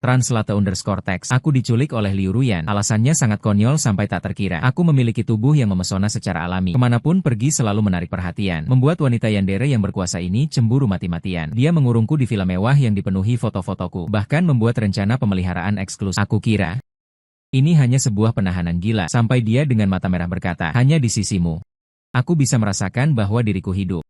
Translate_text. Aku diculik oleh Liu Ruyan. Alasannya sangat konyol sampai tak terkira. Aku memiliki tubuh yang memesona secara alami. Kemanapun pergi selalu menarik perhatian. Membuat wanita yandere yang berkuasa ini cemburu mati-matian. Dia mengurungku di villa mewah yang dipenuhi foto-fotoku. Bahkan membuat rencana pemeliharaan eksklusif. Aku kira ini hanya sebuah penahanan gila. Sampai dia dengan mata merah berkata, hanya di sisimu aku bisa merasakan bahwa diriku hidup.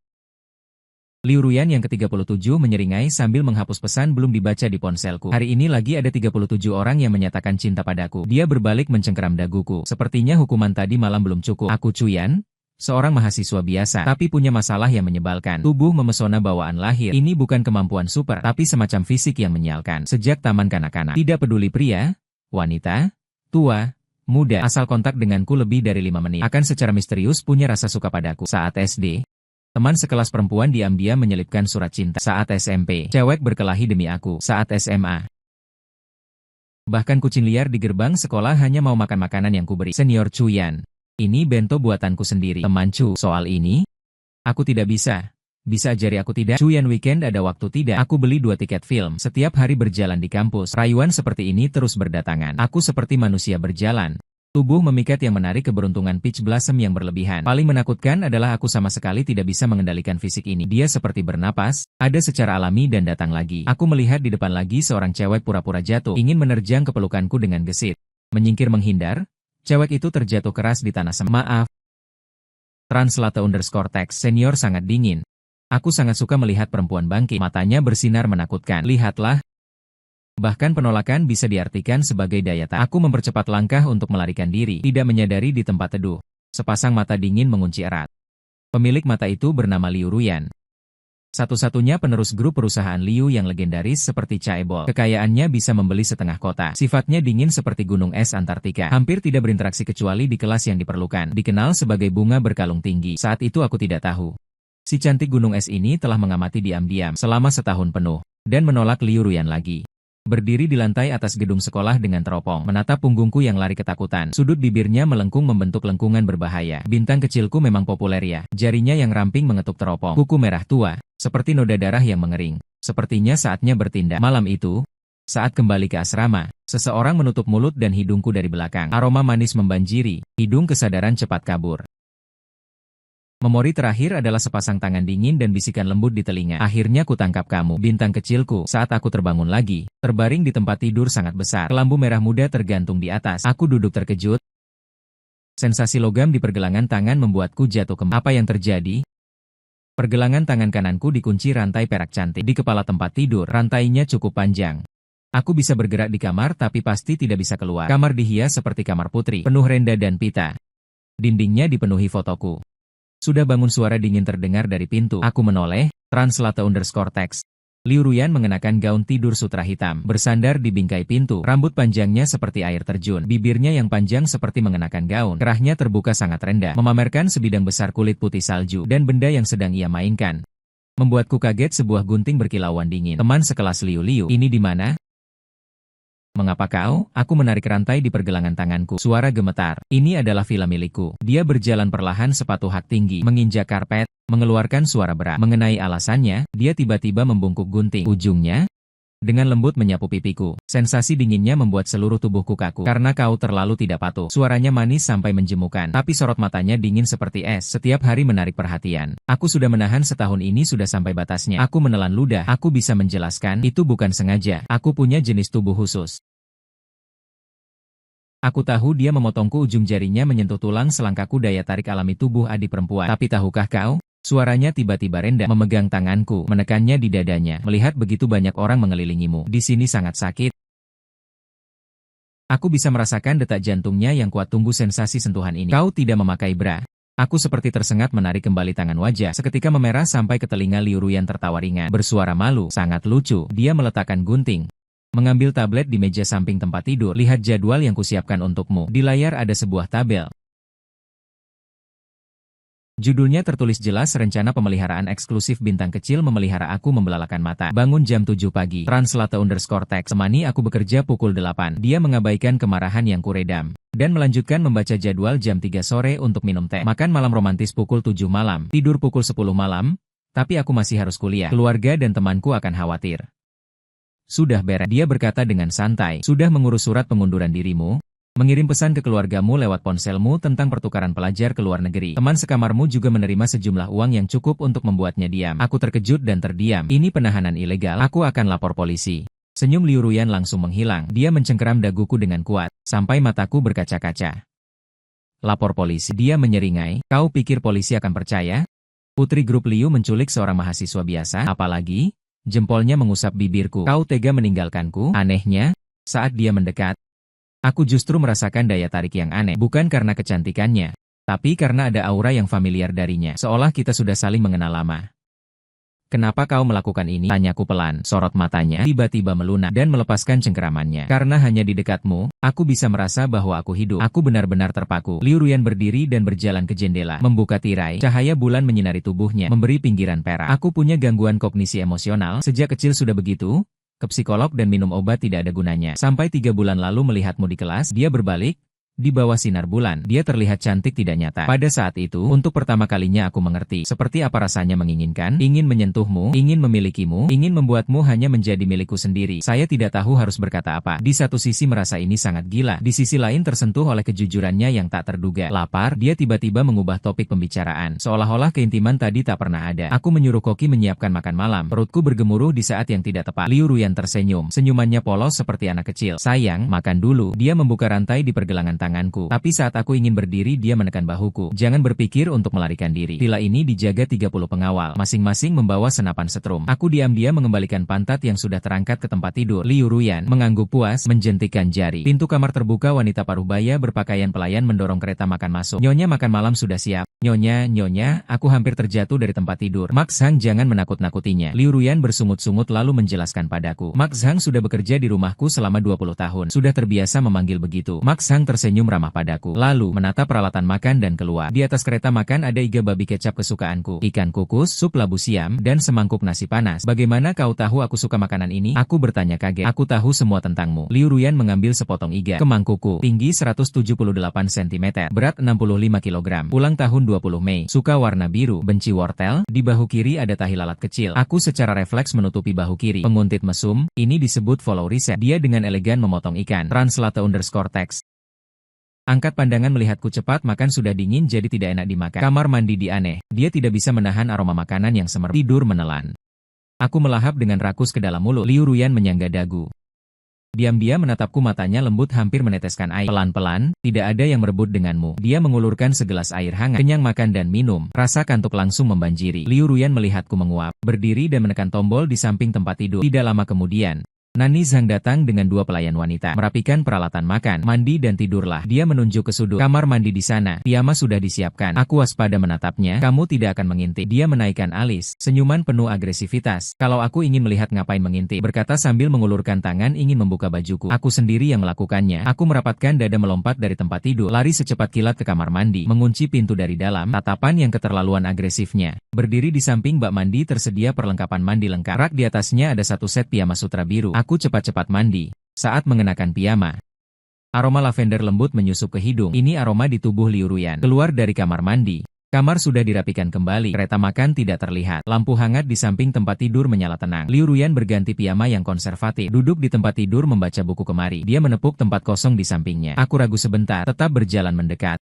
Liu Ruyan yang ke-37 menyeringai sambil menghapus pesan belum dibaca di ponselku. Hari ini lagi ada 37 orang yang menyatakan cinta padaku. Dia berbalik mencengkeram daguku. Sepertinya hukuman tadi malam belum cukup. Aku Chuyan, seorang mahasiswa biasa, tapi punya masalah yang menyebalkan. Tubuh memesona bawaan lahir. Ini bukan kemampuan super, tapi semacam fisik yang menyialkan. Sejak taman kanak-kanak. Tidak peduli pria, wanita, tua, muda. Asal kontak denganku lebih dari 5 menit. Akan secara misterius punya rasa suka padaku. Saat SD. Teman sekelas perempuan diam-diam menyelipkan surat cinta. Saat SMP, cewek berkelahi demi aku. Saat SMA, bahkan kucing liar di gerbang sekolah hanya mau makan makanan yang kuberi. Senior Chuyan, ini bento buatanku sendiri. Teman Chu, soal ini, aku tidak bisa. Bisa ajari aku tidak? Chuyan weekend ada waktu tidak? Aku beli 2 tiket film. Setiap hari berjalan di kampus. Rayuan seperti ini terus berdatangan. Aku seperti manusia berjalan. Tubuh memikat yang menarik keberuntungan Peach Blossom yang berlebihan. Paling menakutkan adalah aku sama sekali tidak bisa mengendalikan fisik ini. Dia seperti bernapas, ada secara alami dan datang lagi. Aku melihat di depan lagi seorang cewek pura-pura jatuh, ingin menerjang ke pelukanku dengan gesit. Menyingkir menghindar, cewek itu terjatuh keras di tanah semak. Maaf. Translate_text. Senior sangat dingin. Aku sangat suka melihat perempuan bangkit. Matanya bersinar menakutkan. Lihatlah. Bahkan penolakan bisa diartikan sebagai daya tarik. Aku mempercepat langkah untuk melarikan diri, tidak menyadari di tempat teduh. Sepasang mata dingin mengunci erat. Pemilik mata itu bernama Liu Ruyan. Satu-satunya penerus grup perusahaan Liu yang legendaris seperti Chaebol. Kekayaannya bisa membeli setengah kota. Sifatnya dingin seperti gunung es Antartika. Hampir tidak berinteraksi kecuali di kelas yang diperlukan. Dikenal sebagai bunga berkalung tinggi. Saat itu aku tidak tahu. Si cantik gunung es ini telah mengamati diam-diam selama setahun penuh. Dan menolak Liu Ruyan lagi. Berdiri di lantai atas gedung sekolah dengan teropong, menatap punggungku yang lari ketakutan. Sudut bibirnya melengkung membentuk lengkungan berbahaya. Bintang kecilku memang populer ya. Jarinya yang ramping mengetuk teropong. Kuku merah tua, seperti noda darah yang mengering. Sepertinya saatnya bertindak. Malam itu, saat kembali ke asrama, seseorang menutup mulut dan hidungku dari belakang. Aroma manis membanjiri, hidung kesadaran cepat kabur. Memori terakhir adalah sepasang tangan dingin dan bisikan lembut di telinga. Akhirnya kutangkap kamu, bintang kecilku. Saat aku terbangun lagi, terbaring di tempat tidur sangat besar. Kelambu merah muda tergantung di atas. Aku duduk terkejut. Sensasi logam di pergelangan tangan membuatku jatuh ke. Apa yang terjadi? Pergelangan tangan kananku dikunci rantai perak cantik. Di kepala tempat tidur, rantainya cukup panjang. Aku bisa bergerak di kamar tapi pasti tidak bisa keluar. Kamar dihias seperti kamar putri, penuh renda dan pita. Dindingnya dipenuhi fotoku. Sudah bangun, suara dingin terdengar dari pintu. Aku menoleh. Translate_text. Liu Ruyan mengenakan gaun tidur sutra hitam, bersandar di bingkai pintu. Rambut panjangnya seperti air terjun. Bibirnya yang panjang seperti mengenakan gaun. Kerahnya terbuka sangat rendah, memamerkan sebidang besar kulit putih salju dan benda yang sedang ia mainkan. Membuatku kaget, sebuah gunting berkilauan dingin. Teman sekelas Liu. Ini di mana? Mengapa kau? Aku menarik rantai di pergelangan tanganku. Suara gemetar. Ini adalah villa milikku. Dia berjalan perlahan, sepatu hak tinggi, menginjak karpet, mengeluarkan suara berat. Mengenai alasannya, dia tiba-tiba membungkuk gunting. Ujungnya, dengan lembut menyapu pipiku. Sensasi dinginnya membuat seluruh tubuhku kaku. Karena kau terlalu tidak patuh. Suaranya manis sampai menjemukan, tapi sorot matanya dingin seperti es. Setiap hari menarik perhatian. Aku sudah menahan setahun ini sudah sampai batasnya. Aku menelan ludah. Aku bisa menjelaskan, itu bukan sengaja. Aku punya jenis tubuh khusus. Aku tahu dia memotongku, ujung jarinya menyentuh tulang selangkaku, daya tarik alami tubuh adik perempuan. Tapi tahukah kau? Suaranya tiba-tiba rendah, memegang tanganku, menekannya di dadanya. Melihat begitu banyak orang mengelilingimu, di sini sangat sakit. Aku bisa merasakan detak jantungnya yang kuat. Tunggu, sensasi sentuhan ini. Kau tidak memakai bra. Aku seperti tersengat menarik kembali tangan. Wajah seketika memerah sampai ke telinga. Liu Ruyan tertawa ringan, bersuara malu. Sangat lucu. Dia meletakkan gunting. Mengambil tablet di meja samping tempat tidur. Lihat jadwal yang kusiapkan untukmu. Di layar ada sebuah tabel. Judulnya tertulis jelas, rencana pemeliharaan eksklusif. Bintang kecil memelihara aku membelalakan mata. Bangun jam 7 pagi. Translate_text. Temani aku bekerja pukul 8. Dia mengabaikan kemarahan yang kuredam. Dan melanjutkan membaca jadwal jam 3 sore untuk minum teh. Makan malam romantis pukul 7 malam. Tidur pukul 10 malam. Tapi aku masih harus kuliah. Keluarga dan temanku akan khawatir. Sudah beres. Dia berkata dengan santai. Sudah mengurus surat pengunduran dirimu? Mengirim pesan ke keluargamu lewat ponselmu tentang pertukaran pelajar ke luar negeri. Teman sekamarmu juga menerima sejumlah uang yang cukup untuk membuatnya diam. Aku terkejut dan terdiam. Ini penahanan ilegal. Aku akan lapor polisi. Senyum Liu Ruyan langsung menghilang. Dia mencengkeram daguku dengan kuat, sampai mataku berkaca-kaca. Lapor polisi. Dia menyeringai. Kau pikir polisi akan percaya? Putri grup Liu menculik seorang mahasiswa biasa, apalagi? Jempolnya mengusap bibirku. Kau tega meninggalkanku? Anehnya, saat dia mendekat, aku justru merasakan daya tarik yang aneh. Bukan karena kecantikannya, tapi karena ada aura yang familiar darinya. Seolah kita sudah saling mengenal lama. Kenapa kau melakukan ini? Tanyaku pelan. Sorot matanya tiba-tiba melunak dan melepaskan cengkeramannya. Karena hanya di dekatmu, aku bisa merasa bahwa aku hidup. Aku benar-benar terpaku. Liu Ruyan berdiri dan berjalan ke jendela, membuka tirai. Cahaya bulan menyinari tubuhnya, memberi pinggiran perak. Aku punya gangguan kognisi emosional. Sejak kecil sudah begitu. Ke psikolog dan minum obat tidak ada gunanya. Sampai 3 bulan lalu melihatmu di kelas, dia berbalik. Di bawah sinar bulan, dia terlihat cantik tidak nyata. Pada saat itu, untuk pertama kalinya aku mengerti seperti apa rasanya menginginkan, ingin menyentuhmu, ingin memilikimu, ingin membuatmu hanya menjadi milikku sendiri. Saya tidak tahu harus berkata apa. Di satu sisi merasa ini sangat gila, di sisi lain tersentuh oleh kejujurannya yang tak terduga. Lapar, dia tiba-tiba mengubah topik pembicaraan. Seolah-olah keintiman tadi tak pernah ada. Aku menyuruh Koki menyiapkan makan malam. Perutku bergemuruh di saat yang tidak tepat. Liu Ruyan tersenyum. Senyumannya polos seperti anak kecil. Sayang, makan dulu. Dia membuka rantai di pergelangan tanganku. Tapi saat aku ingin berdiri dia menekan bahuku. Jangan berpikir untuk melarikan diri. Villa ini dijaga 30 pengawal, masing-masing membawa senapan setrum. Aku diam-diam mengembalikan pantat yang sudah terangkat ke tempat tidur. Liu Ruyan mengangguk puas, menjentikan jari. Pintu kamar terbuka, wanita paruh baya berpakaian pelayan mendorong kereta makan masuk. Nyonya, makan malam sudah siap. Nyonya, aku hampir terjatuh dari tempat tidur. Max Hang, jangan menakut-nakutinya. Liu Ruyan bersungut-sungut lalu menjelaskan padaku. Max Hang sudah bekerja di rumahku selama 20 tahun. Sudah terbiasa memanggil begitu. Max Hang tersenyum ramah padaku. Lalu, menatap peralatan makan dan keluar. Di atas kereta makan ada iga babi kecap kesukaanku, ikan kukus, sup labu siam, dan semangkuk nasi panas. Bagaimana kau tahu aku suka makanan ini? Aku bertanya kaget. Aku tahu semua tentangmu. Liu Ruyan mengambil sepotong iga ke mangkukku. Tinggi 178 cm, berat 65 kg. Ulang tahun 20 Mei. Suka warna biru, benci wortel. Di bahu kiri ada tahi lalat kecil. Aku secara refleks menutupi bahu kiri. Penguntit mesum, ini disebut follow reset. Dia dengan elegan memotong ikan. Translate_text. Angkat pandangan melihatku cepat, makan sudah dingin jadi tidak enak dimakan. Kamar mandi aneh. Dia tidak bisa menahan aroma makanan yang semerbak. Tidur menelan. Aku melahap dengan rakus ke dalam mulut. Liu Ruyan menyangga dagu. Diam-diam menatapku, matanya lembut hampir meneteskan air. Pelan-pelan, tidak ada yang merebut denganmu. Dia mengulurkan segelas air hangat. Kenyang makan dan minum. Rasa kantuk langsung membanjiri. Liu Ruyan melihatku menguap. Berdiri dan menekan tombol di samping tempat tidur. Tidak lama kemudian, Nani Zhang datang dengan 2 pelayan wanita, merapikan peralatan makan, mandi dan tidurlah. Dia menunjuk ke sudut kamar mandi di sana. Piyama sudah disiapkan. Aku waspada menatapnya. Kamu tidak akan mengintip. Dia menaikkan alis, senyuman penuh agresivitas. Kalau aku ingin melihat ngapain mengintip, berkata sambil mengulurkan tangan ingin membuka bajuku. Aku sendiri yang melakukannya. Aku merapatkan dada, melompat dari tempat tidur, lari secepat kilat ke kamar mandi, mengunci pintu dari dalam. Tatapan yang keterlaluan agresifnya. Berdiri di samping bak mandi tersedia perlengkapan mandi lengkap. Rak di atasnya ada 1 set piyama sutra biru. Aku cepat-cepat mandi. Saat mengenakan piyama, aroma lavender lembut menyusup ke hidung. Ini aroma di tubuh Liu Ruyan. Keluar dari kamar mandi. Kamar sudah dirapikan kembali. Kereta makan tidak terlihat. Lampu hangat di samping tempat tidur menyala tenang. Liu Ruyan berganti piyama yang konservatif. Duduk di tempat tidur membaca buku kemari. Dia menepuk tempat kosong di sampingnya. Aku ragu sebentar, tetap berjalan mendekat.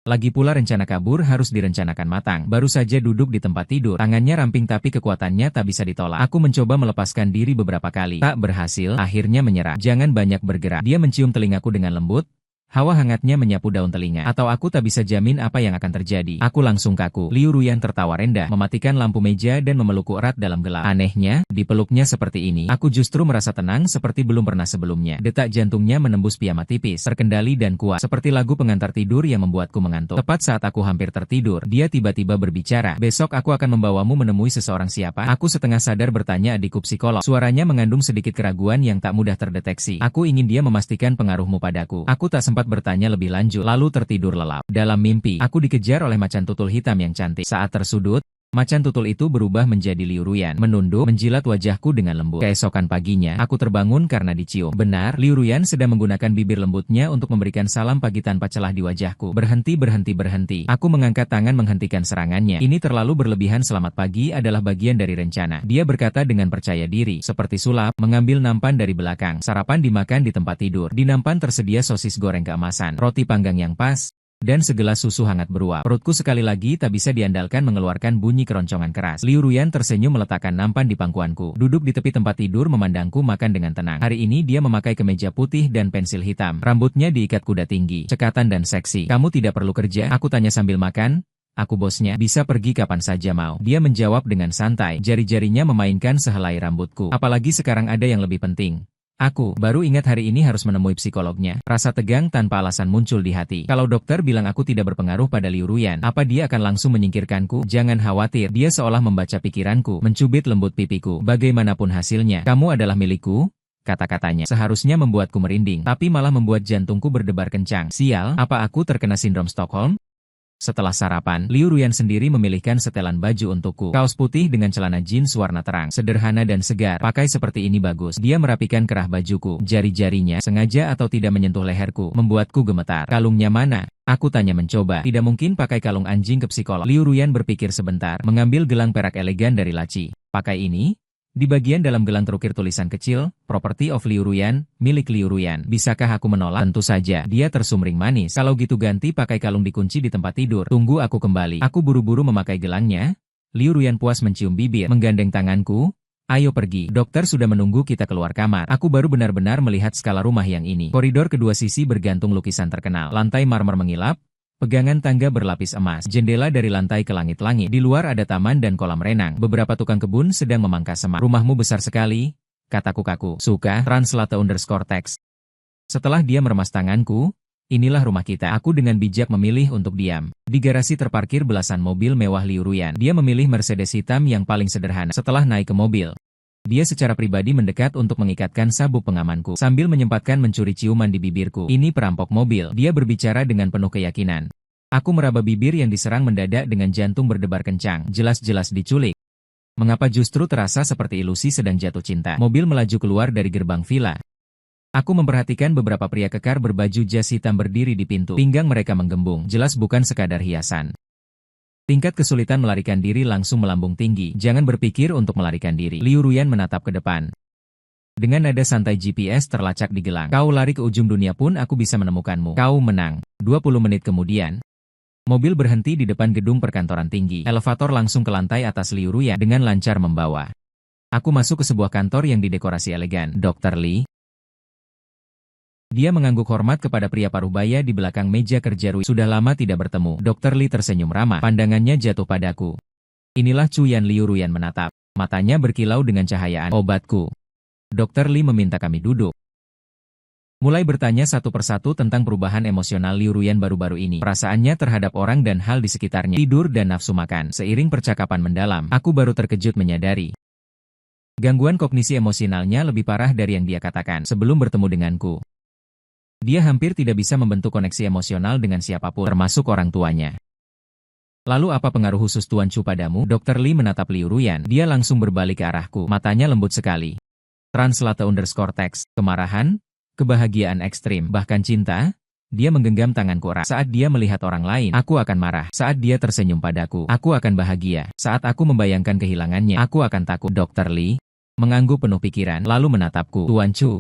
Lagi pula rencana kabur harus direncanakan matang. Baru saja duduk di tempat tidur, tangannya ramping tapi kekuatannya tak bisa ditolak. Aku mencoba melepaskan diri beberapa kali. Tak berhasil, akhirnya menyerah. Jangan banyak bergerak. Dia mencium telingaku dengan lembut. Hawa hangatnya menyapu daun telinga. Atau aku tak bisa jamin apa yang akan terjadi. Aku langsung kaku. Liu Ruyan tertawa rendah, mematikan lampu meja dan memelukku erat dalam gelap. Anehnya, dipeluknya seperti ini, aku justru merasa tenang seperti belum pernah sebelumnya. Detak jantungnya menembus piyama tipis, terkendali dan kuat, seperti lagu pengantar tidur yang membuatku mengantuk. Tepat saat aku hampir tertidur, dia tiba-tiba berbicara. Besok aku akan membawamu menemui seseorang. Siapa? Aku setengah sadar bertanya adikku psikolog. Suaranya mengandung sedikit keraguan yang tak mudah terdeteksi. Aku ingin dia memastikan pengaruhmu padaku. Aku tak sempat bertanya lebih lanjut, lalu tertidur lelap. Dalam mimpi, aku dikejar oleh macan tutul hitam yang cantik. Saat tersudut, Macan tutul itu berubah menjadi Liu Ruyan, menunduk, menjilat wajahku dengan lembut. Keesokan paginya, aku terbangun karena dicium. Benar, Liu Ruyan sedang menggunakan bibir lembutnya untuk memberikan salam pagi tanpa celah di wajahku. Berhenti, berhenti, berhenti. Aku mengangkat tangan menghentikan serangannya. Ini terlalu berlebihan. Selamat pagi adalah bagian dari rencana. Dia berkata dengan percaya diri, seperti sulap, mengambil nampan dari belakang. Sarapan dimakan di tempat tidur. Di nampan tersedia sosis goreng keemasan, roti panggang yang pas, dan segelas susu hangat beruap. Perutku sekali lagi tak bisa diandalkan mengeluarkan bunyi keroncongan keras. Liu Ruyan tersenyum meletakkan nampan di pangkuanku. Duduk di tepi tempat tidur memandangku makan dengan tenang. Hari ini dia memakai kemeja putih dan pensil hitam. Rambutnya diikat kuda tinggi, cekatan dan seksi. Kamu tidak perlu kerja? Aku tanya sambil makan. Aku bosnya, bisa pergi kapan saja mau. Dia menjawab dengan santai, jari-jarinya memainkan sehelai rambutku. Apalagi sekarang ada yang lebih penting. Aku baru ingat hari ini harus menemui psikolognya. Rasa tegang tanpa alasan muncul di hati. Kalau dokter bilang aku tidak berpengaruh pada Liu Ruyan, apa dia akan langsung menyingkirkanku? Jangan khawatir, dia seolah membaca pikiranku, mencubit lembut pipiku. Bagaimanapun hasilnya, kamu adalah milikku. Kata-katanya seharusnya membuatku merinding, tapi malah membuat jantungku berdebar kencang. Sial, apa aku terkena sindrom Stockholm? Setelah sarapan, Liu Ruyan sendiri memilihkan setelan baju untukku. Kaos putih dengan celana jeans warna terang, sederhana dan segar. Pakai seperti ini bagus. Dia merapikan kerah bajuku. Jari-jarinya, sengaja atau tidak menyentuh leherku, membuatku gemetar. Kalungnya mana? Aku tanya mencoba. Tidak mungkin pakai kalung anjing ke psikolog. Liu Ruyan berpikir sebentar, mengambil gelang perak elegan dari laci. Pakai ini? Di bagian dalam gelang terukir tulisan kecil, Property of Liu Ruyan, milik Liu Ruyan. Bisakah aku menolak? Tentu saja. Dia tersumring manis. Kalau gitu ganti pakai kalung dikunci di tempat tidur. Tunggu aku kembali. Aku buru-buru memakai gelangnya. Liu Ruyan puas mencium bibir, menggandeng tanganku. Ayo pergi. Dokter sudah menunggu kita keluar kamar. Aku baru benar-benar melihat skala rumah yang ini. Koridor kedua sisi bergantung lukisan terkenal. Lantai marmer mengilap. Pegangan tangga berlapis emas, jendela dari lantai ke langit-langit. Di luar ada taman dan kolam renang. Beberapa tukang kebun sedang memangkas semak. Rumahmu besar sekali, kataku kaku. Suka, translate_text. Setelah dia meremas tanganku, inilah rumah kita. Aku dengan bijak memilih untuk diam. Di garasi terparkir belasan mobil mewah Liu Ruyan. Dia memilih Mercedes hitam yang paling sederhana. Setelah naik ke mobil, dia secara pribadi mendekat untuk mengikatkan sabuk pengamanku, sambil menyempatkan mencuri ciuman di bibirku. Ini perampok mobil, dia berbicara dengan penuh keyakinan. Aku meraba bibir yang diserang mendadak dengan jantung berdebar kencang, jelas-jelas diculik. Mengapa justru terasa seperti ilusi sedang jatuh cinta? Mobil melaju keluar dari gerbang villa. Aku memperhatikan beberapa pria kekar berbaju jas hitam berdiri di pintu. Pinggang mereka menggembung, jelas bukan sekadar hiasan. Tingkat kesulitan melarikan diri langsung melambung tinggi. Jangan berpikir untuk melarikan diri. Liu Ruyan menatap ke depan. Dengan nada santai GPS terlacak di gelang. Kau lari ke ujung dunia pun aku bisa menemukanmu. Kau menang. 20 menit kemudian, mobil berhenti di depan gedung perkantoran tinggi. Elevator langsung ke lantai atas Liu Ruyan dengan lancar membawa. Aku masuk ke sebuah kantor yang didekorasi elegan. Dr. Li. Dia mengangguk hormat kepada pria paruh-baya di belakang meja kerja Rui. Sudah lama tidak bertemu. Dr. Li tersenyum ramah. Pandangannya jatuh padaku. Inilah Chuyan. Liu Ruyan menatap. Matanya berkilau dengan cahayaan. Obatku. Dr. Li meminta kami duduk. Mulai bertanya satu persatu tentang perubahan emosional Liu Ruyan baru-baru ini. Perasaannya terhadap orang dan hal di sekitarnya. Tidur dan nafsu makan. Seiring percakapan mendalam, aku baru terkejut menyadari gangguan kognisi emosionalnya lebih parah dari yang dia katakan sebelum bertemu denganku. Dia hampir tidak bisa membentuk koneksi emosional dengan siapapun, termasuk orang tuanya. Lalu apa pengaruh khusus Tuan Chu padamu? Dr. Li menatap Liu Ruyan. Dia langsung berbalik ke arahku. Matanya lembut sekali. Translate_text. Kemarahan, kebahagiaan ekstrim, bahkan cinta. Dia menggenggam tanganku erat. Saat dia melihat orang lain, aku akan marah. Saat dia tersenyum padaku, aku akan bahagia. Saat aku membayangkan kehilangannya, aku akan takut. Dr. Li mengangguk penuh pikiran, lalu menatapku. Tuan Chu,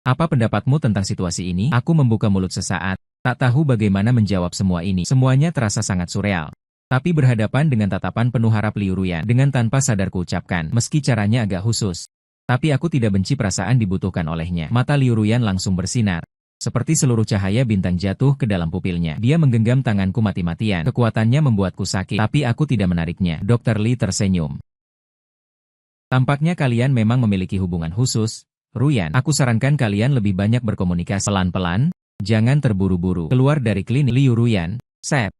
apa pendapatmu tentang situasi ini? Aku membuka mulut sesaat, tak tahu bagaimana menjawab semua ini. Semuanya terasa sangat surreal. Tapi berhadapan dengan tatapan penuh harap Liu Ruyan, dengan tanpa sadar kuucapkan, meski caranya agak khusus. Tapi aku tidak benci perasaan dibutuhkan olehnya. Mata Liu Ruyan langsung bersinar. Seperti seluruh cahaya bintang jatuh ke dalam pupilnya. Dia menggenggam tanganku mati-matian. Kekuatannya membuatku sakit, tapi aku tidak menariknya. Dr. Li tersenyum. Tampaknya kalian memang memiliki hubungan khusus. Ruyan, aku sarankan kalian lebih banyak berkomunikasi pelan-pelan, jangan terburu-buru. Keluar dari klinik. Liu Ruyan, Sep.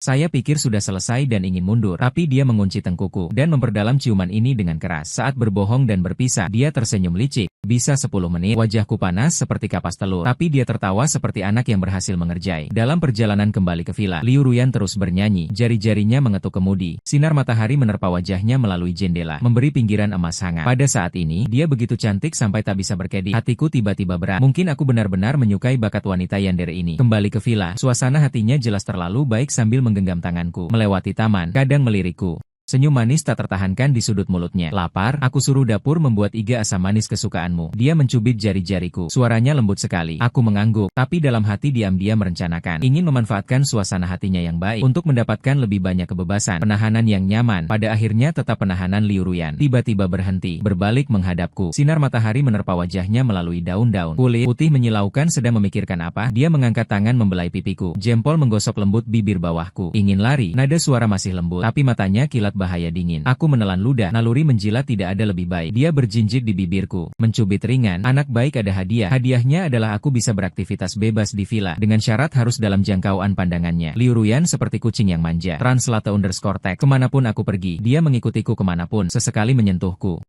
Saya pikir sudah selesai dan ingin mundur, tapi dia mengunci tengkuku dan memperdalam ciuman ini dengan keras. Saat berbohong dan berpisah, dia tersenyum licik. Bisa 10 menit, wajahku panas seperti kapas telur, tapi dia tertawa seperti anak yang berhasil mengerjai. Dalam perjalanan kembali ke villa, Liu Ruyan terus bernyanyi, jari-jarinya mengetuk kemudi. Sinar matahari menerpa wajahnya melalui jendela, memberi pinggiran emas hangat. Pada saat ini, dia begitu cantik sampai tak bisa berkedip. Hatiku tiba-tiba berat. Mungkin aku benar-benar menyukai bakat wanita yandere ini. Kembali ke villa, suasana hatinya jelas terlalu baik sambil menggenggam tanganku. Melewati taman, kadang melirikku. Senyum manis tak tertahankan di sudut mulutnya. Lapar, aku suruh dapur membuat iga asam manis kesukaanmu. Dia mencubit jari-jariku. Suaranya lembut sekali. Aku mengangguk, tapi dalam hati diam-diam merencanakan. Ingin memanfaatkan suasana hatinya yang baik untuk mendapatkan lebih banyak kebebasan. Penahanan yang nyaman. Pada akhirnya tetap penahanan Liu Ruyan. Tiba-tiba berhenti, berbalik menghadapku. Sinar matahari menerpa wajahnya melalui daun-daun. Kulit putih menyilaukan sedang memikirkan apa. Dia mengangkat tangan membelai pipiku. Jempol menggosok lembut bibir bawahku. Ingin lari. Nada suara masih lembut, tapi matanya kilat bahaya dingin. Aku menelan ludah, naluri menjilat tidak ada lebih baik. Dia berjinjit di bibirku, mencubit ringan. Anak baik ada hadiah. Hadiahnya adalah aku bisa beraktivitas bebas di villa, dengan syarat harus dalam jangkauan pandangannya. Liu Ruyan seperti kucing yang manja. _text. Kemanapun aku pergi, dia mengikutiku kemanapun, sesekali menyentuhku.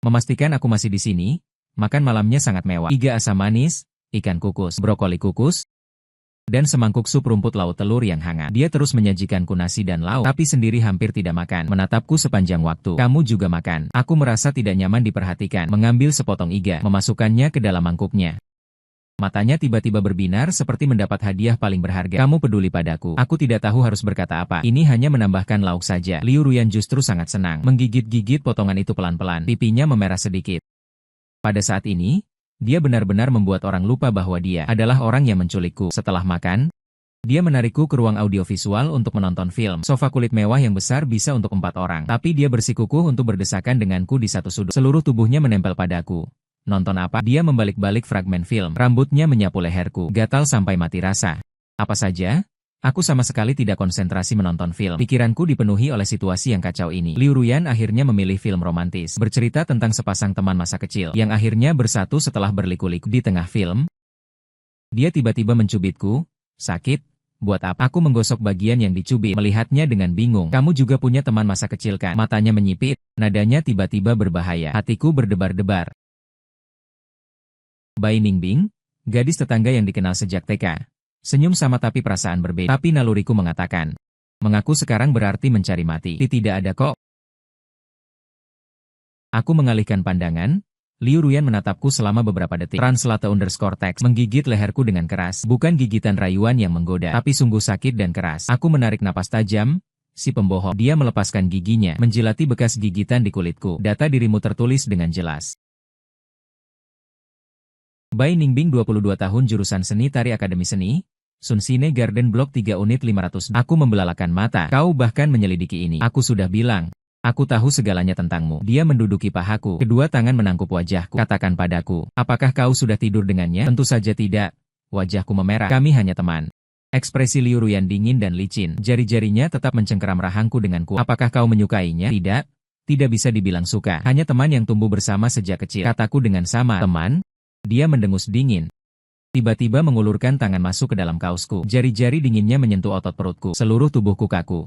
Memastikan aku masih di sini. Makan malamnya sangat mewah. Iga asam manis, ikan kukus, brokoli kukus, dan semangkuk sup rumput laut telur yang hangat. Dia terus menyajikanku nasi dan lauk, tapi sendiri hampir tidak makan. Menatapku sepanjang waktu. Kamu juga makan. Aku merasa tidak nyaman diperhatikan. Mengambil sepotong iga, memasukkannya ke dalam mangkuknya. Matanya tiba-tiba berbinar seperti mendapat hadiah paling berharga. Kamu peduli padaku. Aku tidak tahu harus berkata apa. Ini hanya menambahkan lauk saja. Liu Ruyan justru sangat senang. Menggigit-gigit potongan itu pelan-pelan. Pipinya memerah sedikit. Pada saat ini, dia benar-benar membuat orang lupa bahwa dia adalah orang yang menculikku. Setelah makan, dia menarikku ke ruang audiovisual untuk menonton film. Sofa kulit mewah yang besar bisa untuk 4 orang. Tapi dia bersikukuh untuk berdesakan denganku di satu sudut. Seluruh tubuhnya menempel padaku. Nonton apa? Dia membalik-balik fragmen film. Rambutnya menyapu leherku. Gatal sampai mati rasa. Apa saja? Aku sama sekali tidak konsentrasi menonton film. Pikiranku dipenuhi oleh situasi yang kacau ini. Liu Ruyan akhirnya memilih film romantis. Bercerita tentang sepasang teman masa kecil yang akhirnya bersatu setelah berliku-liku. Di tengah film, dia tiba-tiba mencubitku. Sakit? Buat apa? Aku menggosok bagian yang dicubit. Melihatnya dengan bingung. Kamu juga punya teman masa kecil kan? Matanya menyipit. Nadanya tiba-tiba berbahaya. Hatiku berdebar-debar. Bai Ningbing, gadis tetangga yang dikenal sejak TK. Senyum sama tapi perasaan berbeda. Tapi naluriku mengatakan, mengaku sekarang berarti mencari mati. Tidak ada kok. Aku mengalihkan pandangan. Liu Ruyan menatapku selama beberapa detik. _text menggigit leherku dengan keras. Bukan gigitan rayuan yang menggoda, tapi sungguh sakit dan keras. Aku menarik napas tajam. Si pembohong. Dia melepaskan giginya, menjilati bekas gigitan di kulitku. Data dirimu tertulis dengan jelas. Bai Ningbing 22 tahun jurusan seni tari Akademi Seni, Sunsine Garden Block 3 unit 500. Aku membelalakan mata. Kau bahkan menyelidiki ini. Aku sudah bilang. Aku tahu segalanya tentangmu. Dia menduduki pahaku. Kedua tangan menangkup wajahku. Katakan padaku, apakah kau sudah tidur dengannya? Tentu saja tidak. Wajahku memerah. Kami hanya teman. Ekspresi Liu Ruyan dingin dan licin. Jari-jarinya tetap mencengkeram rahangku dengan kuat. Apakah kau menyukainya? Tidak. Tidak bisa dibilang suka. Hanya teman yang tumbuh bersama sejak kecil. Kataku dengan sama. Teman? Dia mendengus dingin. Tiba-tiba mengulurkan tangan masuk ke dalam kaosku. Jari-jari dinginnya menyentuh otot perutku. Seluruh tubuhku kaku.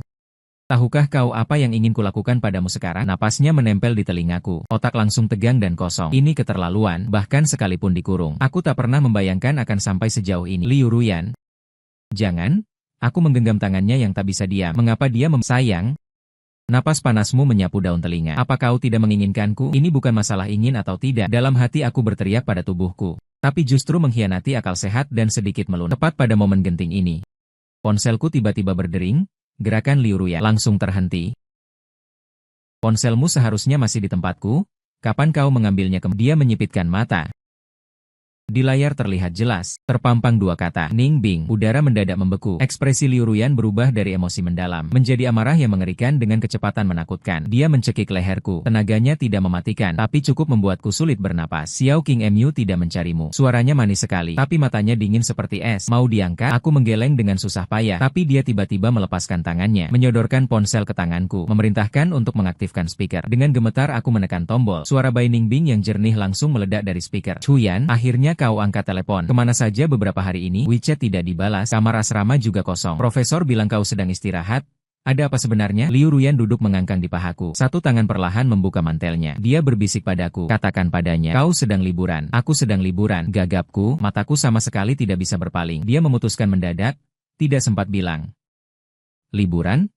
Tahukah kau apa yang ingin kulakukan padamu sekarang? Napasnya menempel di telingaku. Otak langsung tegang dan kosong. Ini keterlaluan, bahkan sekalipun dikurung. Aku tak pernah membayangkan akan sampai sejauh ini. Liu Ruyan. Jangan. Aku menggenggam tangannya yang tak bisa diam. Mengapa dia sayang? Napas panasmu menyapu daun telinga. Apa kau tidak menginginkanku? Ini bukan masalah ingin atau tidak. Dalam hati aku berteriak pada tubuhku. Tapi justru mengkhianati akal sehat dan sedikit melunak. Tepat pada momen genting ini. Ponselku tiba-tiba berdering. Gerakan Liu Ruyan langsung terhenti. Ponselmu seharusnya masih di tempatku. Kapan kau mengambilnya? Dia menyipitkan mata. Di layar terlihat jelas, terpampang 2 kata, Ningbing. Udara mendadak membeku. Ekspresi Liu Ruyan berubah dari emosi mendalam, menjadi amarah yang mengerikan dengan kecepatan menakutkan. Dia mencekik leherku. Tenaganya tidak mematikan, tapi cukup membuatku sulit bernapas. Xiao King Mu tidak mencarimu. Suaranya manis sekali, tapi matanya dingin seperti es. Mau diangkat? Aku menggeleng dengan susah payah, tapi dia tiba-tiba melepaskan tangannya, menyodorkan ponsel ke tanganku, memerintahkan untuk mengaktifkan speaker. Dengan gemetar aku menekan tombol. Suara Bai Ningbing yang jernih langsung meledak dari speaker. Chuyan, akhirnya Akhirnya kau angkat telepon. Kemana saja beberapa hari ini? WeChat tidak dibalas, kamar asrama juga kosong. Profesor bilang kau sedang istirahat. Ada apa sebenarnya? Liu Ruyan duduk mengangkang di pahaku. Satu tangan perlahan membuka mantelnya. Dia berbisik padaku. Katakan padanya, kau sedang liburan. Aku sedang liburan. Gagapku, mataku sama sekali tidak bisa berpaling. Dia memutuskan mendadak. Tidak sempat bilang. Liburan?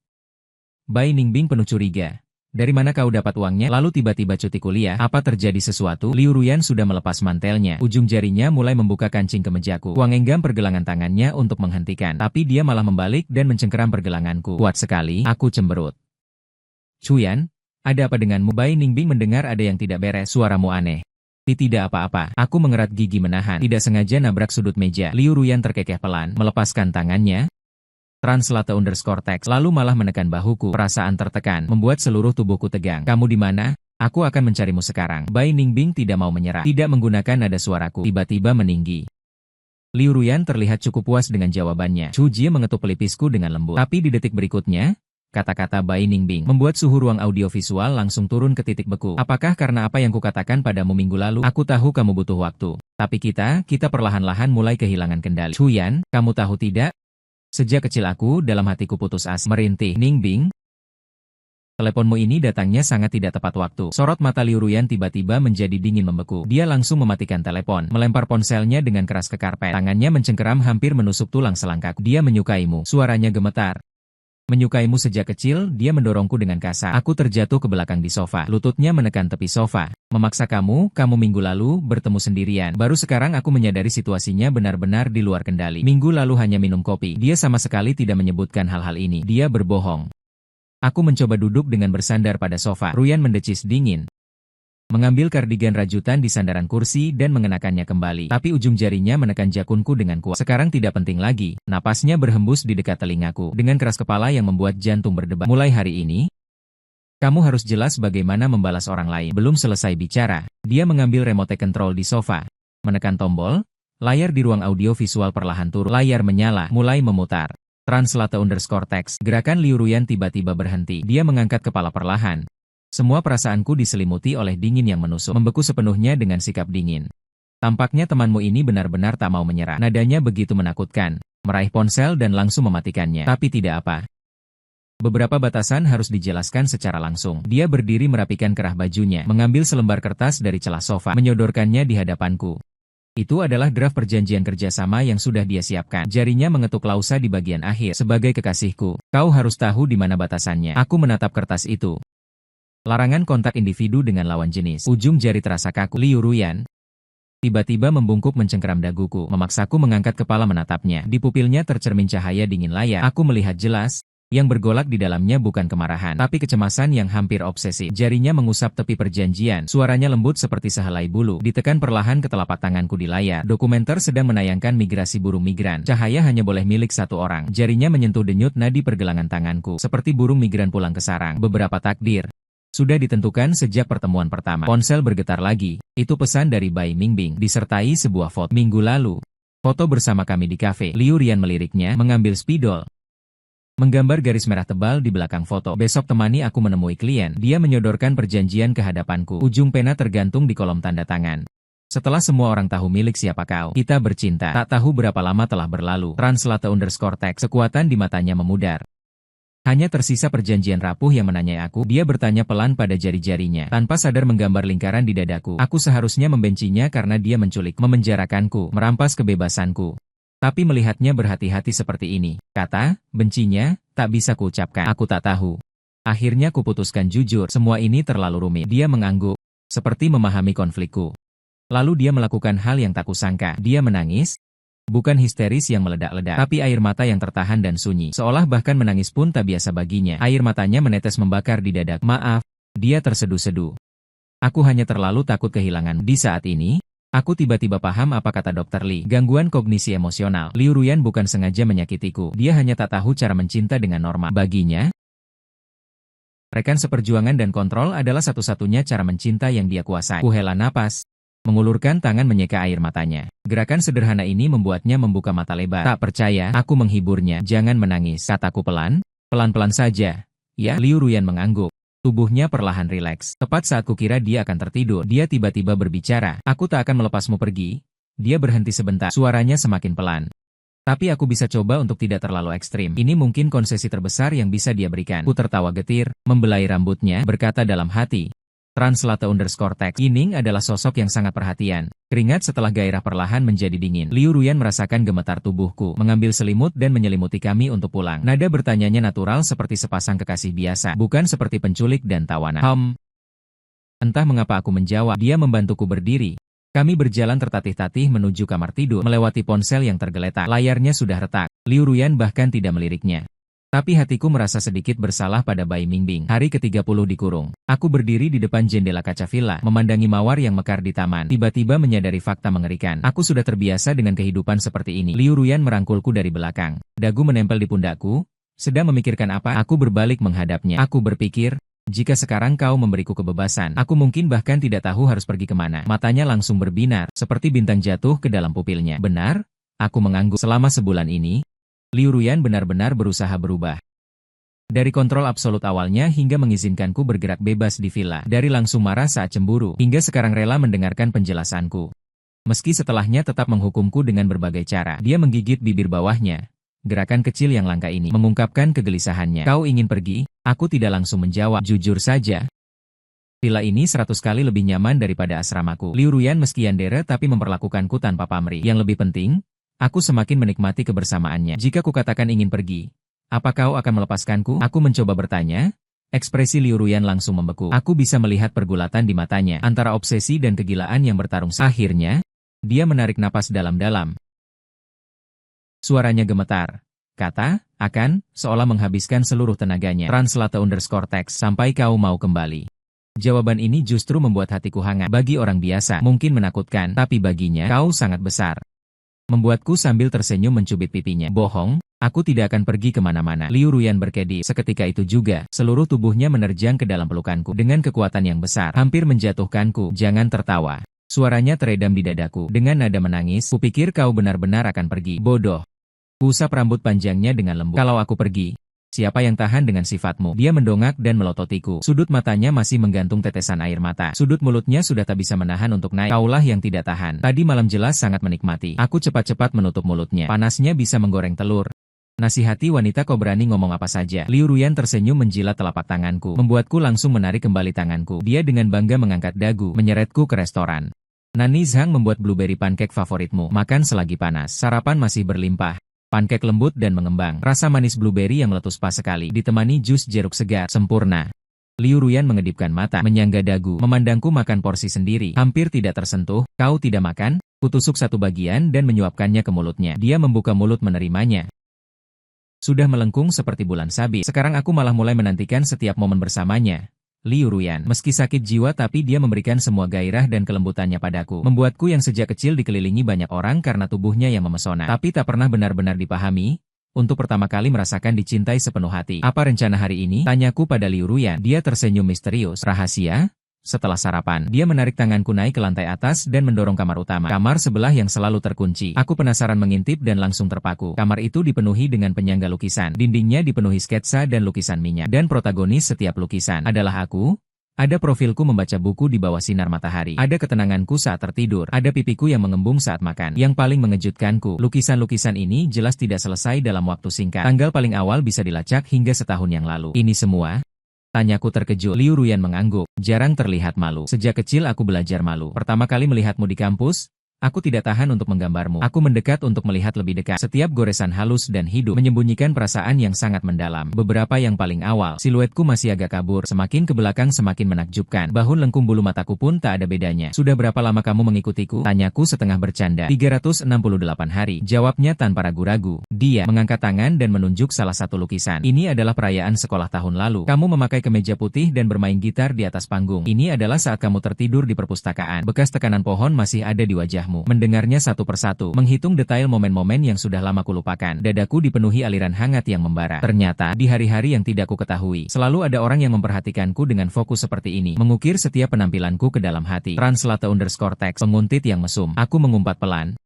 Bai Ningbing penuh curiga. Dari mana kau dapat uangnya? Lalu tiba-tiba cuti kuliah. Apa terjadi sesuatu? Liu Ruyan sudah melepas mantelnya. Ujung jarinya mulai membuka kancing kemejaku. Wang Enggam pergelangan tangannya untuk menghentikan. Tapi dia malah membalik dan mencengkeram pergelanganku. Kuat sekali, aku cemberut. Chuyan, ada apa denganmu? Bai Ningbing mendengar ada yang tidak beres. Suaramu aneh. Tidak apa-apa. Aku mengerat gigi menahan. Tidak sengaja nabrak sudut meja. Liu Ruyan terkekeh pelan, melepaskan tangannya. Translate_text lalu malah menekan bahuku. Perasaan tertekan, membuat seluruh tubuhku tegang. Kamu di mana? Aku akan mencarimu sekarang. Bai Ningbing tidak mau menyerah. Tidak menggunakan nada suaraku. Tiba-tiba meninggi. Liu Ruyan terlihat cukup puas dengan jawabannya. Chu Jie mengetuk pelipisku dengan lembut. Tapi di detik berikutnya, kata-kata Bai Ningbing membuat suhu ruang audiovisual langsung turun ke titik beku. Apakah karena apa yang kukatakan padamu minggu lalu? Aku tahu kamu butuh waktu. Tapi kita perlahan-lahan mulai kehilangan kendali. Chuyan, kamu tahu tidak? Sejak kecil aku dalam hatiku putus asa. Merintih. Ningbing, teleponmu ini datangnya sangat tidak tepat waktu. Sorot mata Liu Ruyan tiba-tiba menjadi dingin membeku. Dia langsung mematikan telepon, melempar ponselnya dengan keras ke karpet. Tangannya mencengkeram hampir menusuk tulang selangkak. Dia menyukaimu. Suaranya gemetar. Menyukaimu sejak kecil, dia mendorongku dengan kasar. Aku terjatuh ke belakang di sofa. Lututnya menekan tepi sofa. Memaksa kamu minggu lalu bertemu sendirian. Baru sekarang aku menyadari situasinya benar-benar di luar kendali. Minggu lalu hanya minum kopi. Dia sama sekali tidak menyebutkan hal-hal ini. Dia berbohong. Aku mencoba duduk dengan bersandar pada sofa. Ruyan mendecis dingin. Mengambil kardigan rajutan di sandaran kursi dan mengenakannya kembali. Tapi ujung jarinya menekan jakunku dengan kuat. Sekarang tidak penting lagi. Napasnya berhembus di dekat telingaku. Dengan keras kepala yang membuat jantung berdebar. Mulai hari ini, kamu harus jelas bagaimana membalas orang lain. Belum selesai bicara, dia mengambil remote control di sofa. Menekan tombol, layar di ruang audio visual perlahan turun. Layar menyala, mulai memutar. Translate_text. Gerakan Liu Ruyan tiba-tiba berhenti. Dia mengangkat kepala perlahan. Semua perasaanku diselimuti oleh dingin yang menusuk, membeku sepenuhnya dengan sikap dingin. Tampaknya temanmu ini benar-benar tak mau menyerah. Nadanya begitu menakutkan. Meraih ponsel dan langsung mematikannya. Tapi tidak apa. Beberapa batasan harus dijelaskan secara langsung. Dia berdiri merapikan kerah bajunya, mengambil selembar kertas dari celah sofa, menyodorkannya di hadapanku. Itu adalah draft perjanjian kerjasama yang sudah dia siapkan. Jarinya mengetuk lausa di bagian akhir. Sebagai kekasihku, kau harus tahu di mana batasannya. Aku menatap kertas itu. Larangan kontak individu dengan lawan jenis. Ujung jari terasa kaku. Liu Ruyan tiba-tiba membungkuk mencengkeram daguku, memaksaku mengangkat kepala menatapnya. Di pupilnya tercermin cahaya dingin layar. Aku melihat jelas, yang bergolak di dalamnya bukan kemarahan, tapi kecemasan yang hampir obsesif. Jarinya mengusap tepi perjanjian. Suaranya lembut seperti sehelai bulu. Ditekan perlahan ke telapak tanganku di layar. Dokumenter sedang menayangkan migrasi burung migran. Cahaya hanya boleh milik satu orang. Jarinya menyentuh denyut nadi pergelangan tanganku, seperti burung migran pulang ke sarang. Beberapa takdir sudah ditentukan sejak pertemuan pertama. Ponsel bergetar lagi. Itu pesan dari Bai Ningbing, disertai sebuah foto. Minggu lalu, foto bersama kami di kafe. Liu Ruyan meliriknya, mengambil spidol. Menggambar garis merah tebal di belakang foto. Besok temani aku menemui klien. Dia menyodorkan perjanjian ke hadapanku. Ujung pena tergantung di kolom tanda tangan. Setelah semua orang tahu milik siapa kau, kita bercinta. Tak tahu berapa lama telah berlalu. Translate_text. Kekuatan di matanya memudar. Hanya tersisa perjanjian rapuh yang menanyai aku. Dia bertanya pelan pada jari-jarinya, tanpa sadar menggambar lingkaran di dadaku. Aku seharusnya membencinya karena dia menculik, memenjarakanku, merampas kebebasanku. Tapi melihatnya berhati-hati seperti ini, kata, bencinya, tak bisa kuucapkan. Aku tak tahu. Akhirnya kuputuskan jujur, semua ini terlalu rumit. Dia mengangguk, seperti memahami konflikku. Lalu dia melakukan hal yang tak kusangka. Dia menangis. Bukan histeris yang meledak-ledak, tapi air mata yang tertahan dan sunyi. Seolah bahkan menangis pun tak biasa baginya. Air matanya menetes membakar di dada. Maaf, dia terseduh-seduh. Aku hanya terlalu takut kehilangan. Di saat ini, aku tiba-tiba paham apa kata Dr. Lee. Gangguan kognisi emosional. Liu Ruyan bukan sengaja menyakitiku. Dia hanya tak tahu cara mencinta dengan normal. Baginya, rekan seperjuangan dan kontrol adalah satu-satunya cara mencinta yang dia kuasai. Kuhela napas. Mengulurkan tangan menyeka air matanya. Gerakan sederhana ini membuatnya membuka mata lebar. Tak percaya, aku menghiburnya. Jangan menangis, kataku pelan. Pelan-pelan saja. Ya, Liu Ruyan mengangguk. Tubuhnya perlahan rileks. Tepat saat kukira dia akan tertidur, dia tiba-tiba berbicara. Aku tak akan melepasmu pergi. Dia berhenti sebentar, suaranya semakin pelan. Tapi aku bisa coba untuk tidak terlalu ekstrim. Ini mungkin konsesi terbesar yang bisa dia berikan. Ku tertawa getir, membelai rambutnya, berkata dalam hati. _text. Yining adalah sosok yang sangat perhatian. Keringat setelah gairah perlahan menjadi dingin. Liu Ruyan merasakan gemetar tubuhku, mengambil selimut dan menyelimuti kami untuk pulang. Nada bertanyanya natural seperti sepasang kekasih biasa, bukan seperti penculik dan tawanan. Entah mengapa aku menjawab, dia membantuku berdiri. Kami berjalan tertatih-tatih menuju kamar tidur, melewati ponsel yang tergeletak. Layarnya sudah retak. Liu Ruyan bahkan tidak meliriknya. Tapi hatiku merasa sedikit bersalah pada Bai Mingbing. Hari ke-30 dikurung. Aku berdiri di depan jendela kaca villa, memandangi mawar yang mekar di taman. Tiba-tiba menyadari fakta mengerikan. Aku sudah terbiasa dengan kehidupan seperti ini. Liu Ruyan merangkulku dari belakang. Dagu menempel di pundakku. Sedang memikirkan apa? Aku berbalik menghadapnya. Aku berpikir, jika sekarang kau memberiku kebebasan, aku mungkin bahkan tidak tahu harus pergi kemana. Matanya langsung berbinar, seperti bintang jatuh ke dalam pupilnya. Benar? Aku mengangguk. Selama sebulan ini, Liu Ruyan benar-benar berusaha berubah. Dari kontrol absolut awalnya hingga mengizinkanku bergerak bebas di villa. Dari langsung marah saat cemburu, hingga sekarang rela mendengarkan penjelasanku. Meski setelahnya tetap menghukumku dengan berbagai cara, dia menggigit bibir bawahnya. Gerakan kecil yang langka ini mengungkapkan kegelisahannya. Kau ingin pergi? Aku tidak langsung menjawab. Jujur saja, villa ini 100 kali lebih nyaman daripada asramaku. Liu Ruyan meski yandere tapi memperlakukanku tanpa pamrih. Yang lebih penting, aku semakin menikmati kebersamaannya. Jika kukatakan ingin pergi, apa kau akan melepaskanku? Aku mencoba bertanya. Ekspresi Liu Ruyan langsung membeku. Aku bisa melihat pergulatan di matanya, antara obsesi dan kegilaan yang bertarung. Akhirnya, dia menarik napas dalam-dalam. Suaranya gemetar. Kata, akan, seolah menghabiskan seluruh tenaganya. _text. Sampai kau mau kembali. Jawaban ini justru membuat hatiku hangat. Bagi orang biasa, mungkin menakutkan, tapi baginya, kau sangat besar. Membuatku sambil tersenyum mencubit pipinya. Bohong, aku tidak akan pergi kemana-mana. Liu Ruyan berkedip. Seketika itu juga, seluruh tubuhnya menerjang ke dalam pelukanku. Dengan kekuatan yang besar, hampir menjatuhkanku. Jangan tertawa. Suaranya teredam di dadaku. Dengan nada menangis, kupikir kau benar-benar akan pergi. Bodoh. Usap rambut panjangnya dengan lembut. Kalau aku pergi, siapa yang tahan dengan sifatmu? Dia mendongak dan melototiku. Sudut matanya masih menggantung tetesan air mata. Sudut mulutnya sudah tak bisa menahan untuk naik. Kaulah yang tidak tahan. Tadi malam jelas sangat menikmati. Aku cepat-cepat menutup mulutnya. Panasnya bisa menggoreng telur. Nasihati wanita kau berani ngomong apa saja. Liu Ruyan tersenyum menjilat telapak tanganku. Membuatku langsung menarik kembali tanganku. Dia dengan bangga mengangkat dagu, menyeretku ke restoran. Nani Zhang membuat blueberry pancake favoritmu. Makan selagi panas. Sarapan masih berlimpah. Pancake lembut dan mengembang, rasa manis blueberry yang meletus pas sekali, ditemani jus jeruk segar, sempurna. Liu Ruyan mengedipkan mata, menyangga dagu, memandangku makan porsi sendiri, hampir tidak tersentuh. Kau tidak makan? Kutusuk satu bagian dan menyuapkannya ke mulutnya. Dia membuka mulut menerimanya. Sudah melengkung seperti bulan sabit. Sekarang aku malah mulai menantikan setiap momen bersamanya. Liu Ruyan, meski sakit jiwa tapi dia memberikan semua gairah dan kelembutannya padaku. Membuatku yang sejak kecil dikelilingi banyak orang karena tubuhnya yang memesona. Tapi tak pernah benar-benar dipahami. Untuk pertama kali merasakan dicintai sepenuh hati. Apa rencana hari ini? Tanyaku pada Liu Ruyan. Dia tersenyum misterius. Rahasia? Setelah sarapan, dia menarik tanganku naik ke lantai atas dan mendorong kamar utama. Kamar sebelah yang selalu terkunci. Aku penasaran mengintip dan langsung terpaku. Kamar itu dipenuhi dengan penyangga lukisan. Dindingnya dipenuhi sketsa dan lukisan minyak. Dan protagonis setiap lukisan adalah aku. Ada profilku membaca buku di bawah sinar matahari. Ada ketenanganku saat tertidur. Ada pipiku yang mengembung saat makan. Yang paling mengejutkanku, lukisan-lukisan ini jelas tidak selesai dalam waktu singkat. Tanggal paling awal bisa dilacak hingga setahun yang lalu. Ini semua? Tanyaku terkejut. Liu Ruyan mengangguk. Jarang terlihat malu. Sejak kecil aku belajar malu. Pertama kali melihatmu di kampus, aku tidak tahan untuk menggambarmu. Aku mendekat untuk melihat lebih dekat. Setiap goresan halus dan hidup menyembunyikan perasaan yang sangat mendalam. Beberapa yang paling awal, siluetku masih agak kabur. Semakin ke belakang semakin menakjubkan. Bahu lengkung bulu mataku pun tak ada bedanya. Sudah berapa lama kamu mengikutiku? Tanyaku setengah bercanda. 368 hari. Jawabnya tanpa ragu-ragu. Dia mengangkat tangan dan menunjuk salah satu lukisan. Ini adalah perayaan sekolah tahun lalu. Kamu memakai kemeja putih dan bermain gitar di atas panggung. Ini adalah saat kamu tertidur di perpustakaan. Bekas tekanan pohon masih ada di wajahmu. Mendengarnya satu persatu, menghitung detail momen-momen yang sudah lama kulupakan. Dadaku dipenuhi aliran hangat yang membara. Ternyata, di hari-hari yang tidak kuketahui, selalu ada orang yang memperhatikanku dengan fokus seperti ini. Mengukir setiap penampilanku ke dalam hati. _text. Penguntit yang mesum. Aku mengumpat pelan.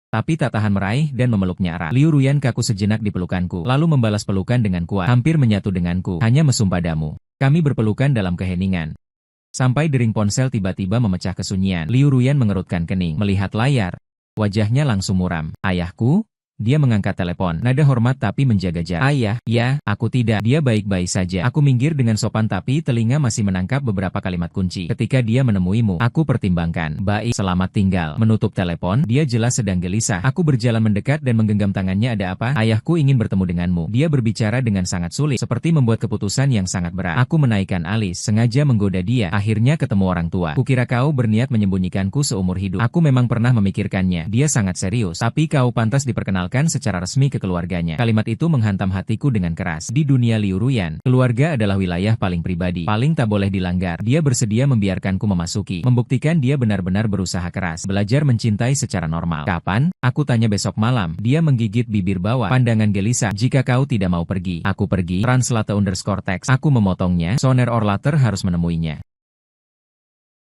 Tapi tak tahan meraih dan memeluknya erat. Liu Ruyan kaku sejenak di pelukanku, lalu membalas pelukan dengan kuat. Hampir menyatu denganku. Hanya mesum padamu. Kami berpelukan dalam keheningan. Sampai dering ponsel tiba-tiba memecah kesunyian. Liu Ruyan mengerutkan kening, melihat layar. Wajahnya langsung muram. Ayahku? Dia mengangkat telepon. Nada hormat tapi menjaga jarak. Ayah, ya, aku tidak. Dia baik-baik saja. Aku minggir dengan sopan tapi telinga masih menangkap beberapa kalimat kunci. Ketika dia menemuimu, aku pertimbangkan. Baik, selamat tinggal. Menutup telepon, dia jelas sedang gelisah. Aku berjalan mendekat dan menggenggam tangannya. Ada apa? Ayahku ingin bertemu denganmu. Dia berbicara dengan sangat sulit, seperti membuat keputusan yang sangat berat. Aku menaikkan alis, sengaja menggoda dia. Akhirnya ketemu orang tua. Kukira kau berniat menyembunyikanku seumur hidup. Aku memang pernah memikirkannya. Dia sangat serius. Tapi kau pantas diperkenalkan secara resmi ke keluarganya. Kalimat itu menghantam hatiku dengan keras. Di dunia Liu Ruyan, keluarga adalah wilayah paling pribadi, paling tak boleh dilanggar. Dia bersedia membiarkanku memasuki, membuktikan dia benar-benar berusaha keras, belajar mencintai secara normal. Kapan? Aku tanya besok malam. Dia menggigit bibir bawah, pandangan gelisah. Jika kau tidak mau pergi, aku pergi. Translate_text. Aku memotongnya. Sooner or later harus menemuinya.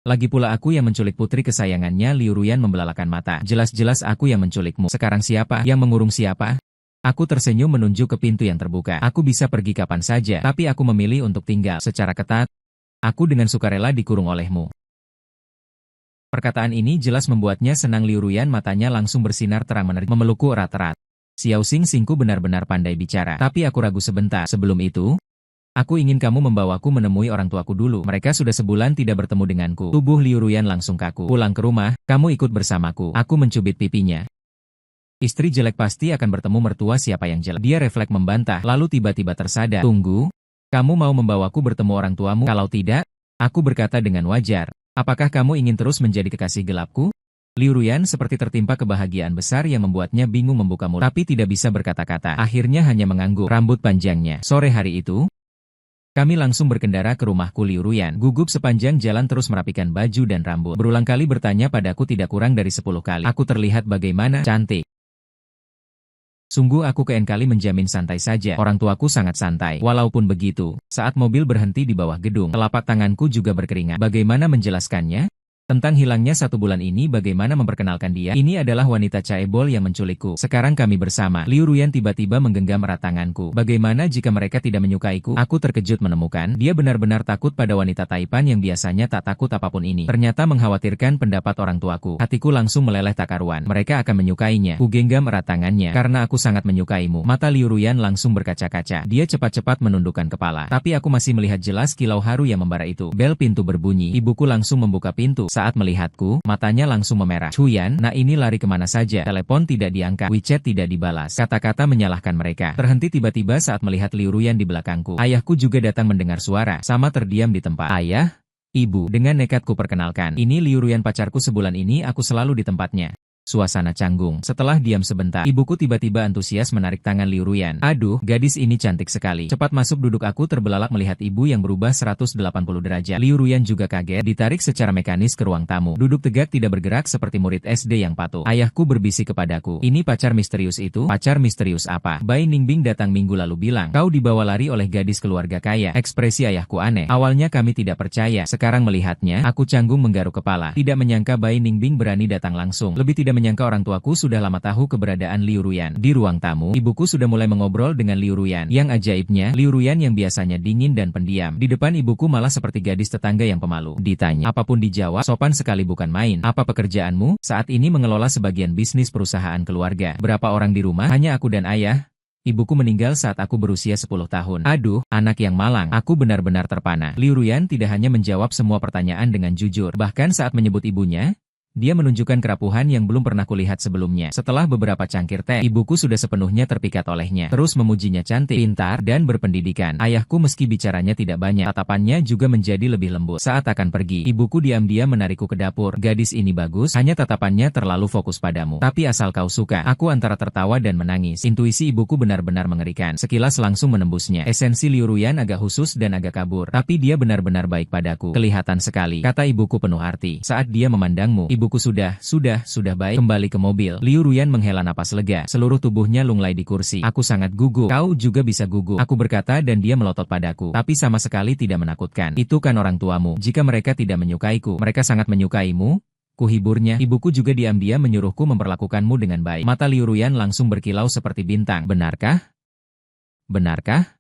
Lagi pula aku yang menculik putri kesayangannya. Liu Ruyan membelalakan mata. Jelas-jelas aku yang menculikmu. Sekarang siapa? Yang mengurung siapa? Aku tersenyum menunjuk ke pintu yang terbuka. Aku bisa pergi kapan saja, tapi aku memilih untuk tinggal secara ketat. Aku dengan sukarela dikurung olehmu. Perkataan ini jelas membuatnya senang. Liu Ruyan matanya langsung bersinar terang memelukku erat-erat. Xiao Xingxingku benar-benar pandai bicara. Tapi aku ragu sebentar. Sebelum itu, aku ingin kamu membawaku menemui orang tuaku dulu. Mereka sudah sebulan tidak bertemu denganku. Tubuh Liu Ruyan langsung kaku. Pulang ke rumah, kamu ikut bersamaku. Aku mencubit pipinya. Istri jelek pasti akan bertemu mertua siapa yang jelek. Dia refleks membantah, lalu tiba-tiba tersadar. Tunggu, kamu mau membawaku bertemu orang tuamu? Kalau tidak, aku berkata dengan wajar. Apakah kamu ingin terus menjadi kekasih gelapku? Liu Ruyan seperti tertimpa kebahagiaan besar yang membuatnya bingung membuka mulut. Tapi tidak bisa berkata-kata. Akhirnya hanya mengangguk. Rambut panjangnya. Sore hari itu, kami langsung berkendara ke rumahku. Liu Ruyan gugup sepanjang jalan terus merapikan baju dan rambut. Berulang kali bertanya padaku tidak kurang dari 10 kali. Aku terlihat bagaimana cantik. Sungguh aku kean kali menjamin santai saja. Orang tuaku sangat santai. Walaupun begitu, saat mobil berhenti di bawah gedung, telapak tanganku juga berkeringat. Bagaimana menjelaskannya? Tentang hilangnya 1 bulan ini bagaimana memperkenalkan dia? Ini adalah wanita caebol yang menculikku. Sekarang kami bersama. Liu Ruyan tiba-tiba menggenggam erat tanganku. Bagaimana jika mereka tidak menyukaiku? Aku terkejut menemukan dia benar-benar takut pada wanita Taipan yang biasanya tak takut apapun ini. Ternyata mengkhawatirkan pendapat orang tuaku. Hatiku langsung meleleh tak karuan. Mereka akan menyukainya. Kugenggam erat tangannya. Karena aku sangat menyukaimu. Mata Liu Ruyan langsung berkaca-kaca. Dia cepat-cepat menundukkan kepala. Tapi aku masih melihat jelas kilau haru yang membara itu. Bel pintu berbunyi. Ibuku langsung membuka pintu. Saat melihatku, matanya langsung memerah. Chuyan, nah ini lari kemana saja? Telepon tidak diangkat, WeChat tidak dibalas. Kata-kata menyalahkan mereka. Terhenti tiba-tiba saat melihat Liu Ruyan di belakangku. Ayahku juga datang mendengar suara, sama terdiam di tempat. Ayah? Ibu, dengan nekat ku perkenalkan. Ini Liu Ruyan pacarku, sebulan ini aku selalu di tempatnya. Suasana canggung. Setelah diam sebentar, ibuku tiba-tiba antusias menarik tangan Liu Ruyan. Aduh, gadis ini cantik sekali. Cepat masuk duduk. Aku terbelalak melihat ibu yang berubah 180 derajat. Liu Ruyan juga kaget, ditarik secara mekanis ke ruang tamu. Duduk tegak tidak bergerak seperti murid SD yang patuh. Ayahku berbisik kepadaku. Ini pacar misterius itu? Pacar misterius apa? Bai Ningbing datang minggu lalu bilang, kau dibawa lari oleh gadis keluarga kaya. Ekspresi ayahku aneh. Awalnya kami tidak percaya. Sekarang melihatnya, aku canggung menggaruk kepala. Tidak menyangka Bai Ningbing berani datang langsung. Lebih tidak menyangka orang tuaku sudah lama tahu keberadaan Liu Ruyan. Di ruang tamu, ibuku sudah mulai mengobrol dengan Liu Ruyan. Yang ajaibnya, Liu Ruyan yang biasanya dingin dan pendiam, di depan ibuku malah seperti gadis tetangga yang pemalu. Ditanya, apapun dijawab, sopan sekali bukan main. Apa pekerjaanmu? Saat ini mengelola sebagian bisnis perusahaan keluarga. Berapa orang di rumah? Hanya aku dan ayah. Ibuku meninggal saat aku berusia 10 tahun. Aduh, anak yang malang. Aku benar-benar terpana. Liu Ruyan tidak hanya menjawab semua pertanyaan dengan jujur. Bahkan saat menyebut ibunya, dia menunjukkan kerapuhan yang belum pernah kulihat sebelumnya. Setelah beberapa cangkir teh, ibuku sudah sepenuhnya terpikat olehnya. Terus memujinya cantik, pintar, dan berpendidikan. Ayahku meski bicaranya tidak banyak, tatapannya juga menjadi lebih lembut. Saat akan pergi, ibuku diam-diam menarikku ke dapur. Gadis ini bagus, hanya tatapannya terlalu fokus padamu. Tapi asal kau suka. Aku antara tertawa dan menangis. Intuisi ibuku benar-benar mengerikan. Sekilas langsung menembusnya. Esensi Liu Ruyan agak khusus dan agak kabur. Tapi dia benar-benar baik padaku. Kelihatan sekali, kata ibuku penuh arti. Saat dia memandangmu, ibuku sudah baik. Kembali ke mobil. Liu Ruyan menghela napas lega. Seluruh tubuhnya lunglai di kursi. Aku sangat gugup. Kau juga bisa gugup, aku berkata dan dia melotot padaku. Tapi sama sekali tidak menakutkan. Itu kan orang tuamu. Jika mereka tidak menyukaiku, mereka sangat menyukaimu. Kuhiburnya, ibuku juga diam-diam menyuruhku memperlakukanmu dengan baik. Mata Liu Ruyan langsung berkilau seperti bintang. Benarkah? Benarkah?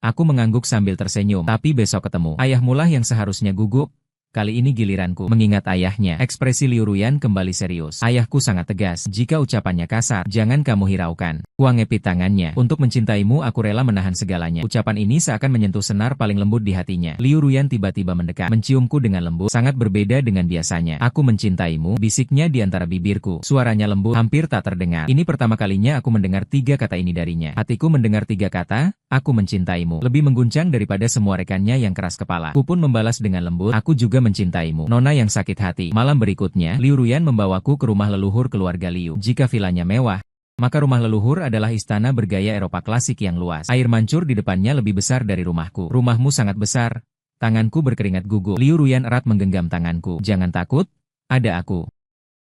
Aku mengangguk sambil tersenyum. Tapi besok ketemu. Ayahmulah yang seharusnya gugup. Kali ini giliranku. Mengingat ayahnya, ekspresi Liu Ruyan kembali serius. Ayahku sangat tegas. Jika ucapannya kasar, jangan kamu hiraukan. Mengepit tangannya. Untuk mencintaimu aku rela menahan segalanya. Ucapan ini seakan menyentuh senar paling lembut di hatinya. Liu Ruyan tiba-tiba mendekat, menciumku dengan lembut. Sangat berbeda dengan biasanya. Aku mencintaimu, bisiknya di antara bibirku. Suaranya lembut, hampir tak terdengar. Ini pertama kalinya aku mendengar 3 kata ini darinya. Hatiku mendengar 3 kata, aku mencintaimu. Lebih mengguncang daripada semua rekannya yang keras kepala. Aku pun membalas dengan lembut, aku juga mencintaimu. Nona yang sakit hati. Malam berikutnya, Liu Ruyan membawaku ke rumah leluhur keluarga Liu. Jika vilanya mewah, maka rumah leluhur adalah istana bergaya Eropa klasik yang luas. Air mancur di depannya lebih besar dari rumahku. Rumahmu sangat besar. Tanganku berkeringat gugup. Liu Ruyan erat menggenggam tanganku. Jangan takut, ada aku.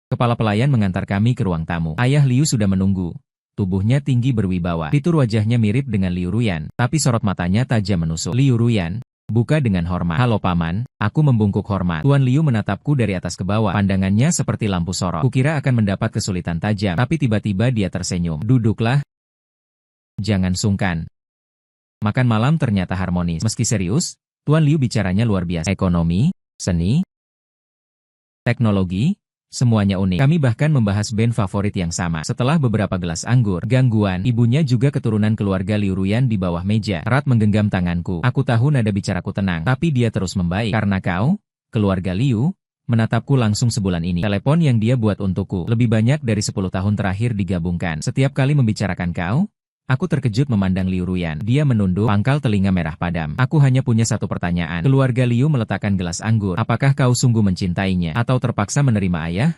Kepala pelayan mengantar kami ke ruang tamu. Ayah Liu sudah menunggu. Tubuhnya tinggi berwibawa. Fitur wajahnya mirip dengan Liu Ruyan, tapi sorot matanya tajam menusuk. Liu Ruyan buka dengan hormat. Halo paman, aku membungkuk hormat. Tuan Liu menatapku dari atas ke bawah. Pandangannya seperti lampu sorot. Kukira akan mendapat kesulitan tajam, tapi tiba-tiba dia tersenyum. Duduklah. Jangan sungkan. Makan malam ternyata harmonis. Meski serius, Tuan Liu bicaranya luar biasa. Ekonomi, seni, teknologi, semuanya unik. Kami bahkan membahas band favorit yang sama. Setelah beberapa gelas anggur, gangguan, ibunya juga keturunan keluarga Liu Ruyan di bawah meja, erat menggenggam tanganku. Aku tahu nada bicaraku tenang, tapi dia terus membaik. Karena kau, keluarga Liu, menatapku langsung sebulan ini. Telepon yang dia buat untukku, lebih banyak dari 10 tahun terakhir digabungkan. Setiap kali membicarakan kau, aku terkejut memandang Liu Ruyan. Dia menunduk, pangkal telinga merah padam. Aku hanya punya satu pertanyaan. Keluarga Liu meletakkan gelas anggur. Apakah kau sungguh mencintainya, atau terpaksa menerima ayah?